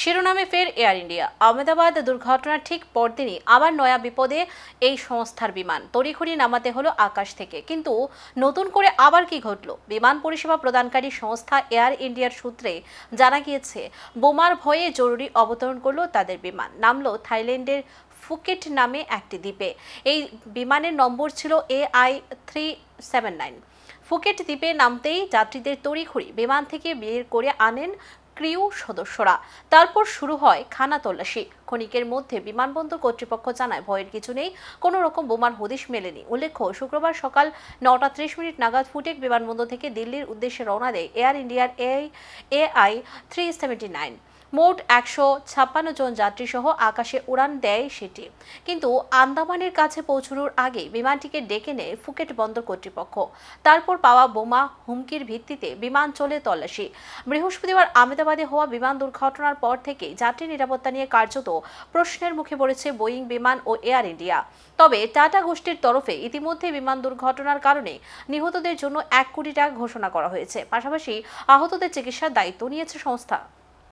শিরোনামে ফের air India. Ahmedabad দুর্ঘটনার ঠিক পরদিনই আবার নয়া বিপদে এই সংস্থার বিমান। তড়িঘড়ি নামাতে হলো আকাশ থেকে। কিন্তু নতুন করে আবার কি ঘটল? বিমান পরিষেবা প্রদানকারী সংস্থা এয়ার ইন্ডিয়ার সূত্রে জানা গিয়েছে, বোমার ভয়ে জরুরি অবতরণ করলো তাদের বিমান। নামলো থাইল্যান্ডের ফুকেট নামে একটি দ্বীপে। এই বিমানের নম্বর ছিল AI-379। ফুকেট দ্বীপে নামতেই যাত্রীদের তড়িঘড়ি বিমান থেকে বের করে আনেন ক্রিউ সদস্যরা। তারপর শুরু হয় খানা তল্লাশি। ক্ষণিকের মধ্যে বিমানবন্দর কর্তৃপক্ষ জানায়, ভয়ের কিছু নেই, কোনো রকম বোমার হদিশ মেলেনি। উল্লেখ্য, শুক্রবার সকাল 9টা 30 মিনিট নাগাদ ফুটেক বিমানবন্দর থেকে দিল্লির উদ্দেশ্যে রওনা দেয় এয়ার ইন্ডিয়ার AI-379। মোট 156 জন যাত্রী সহ আকাশে উড়ান দেয় সেটি। কিন্তু আন্দামানের কাছে পৌঁছানোর আগে বিমানটিকে ডেকে নেয় ফুকেট বন্দর কর্তৃপক্ষ। তারপর পাওয়া বোমা হুমকির ভিত্তিতে বিমান চলে তল্লাশি। বৃহস্পতিবার আহমেদাবাদে হওয়া বিমান দুর্ঘটনার পর থেকে যাত্রী নিরাপত্তা নিয়ে কার্যত প্রশ্নের মুখে পড়েছে বোয়িং বিমান ও এয়ার ইন্ডিয়া। তবে টাটা গোষ্ঠীর তরফে ইতিমধ্যে বিমান দুর্ঘটনার কারণে নিহতদের জন্য 1 কোটি টাকা ঘোষণা করা হয়েছে। পাশাপাশি আহতদের চিকিৎসার দায়িত্ব নিয়েছে সংস্থা।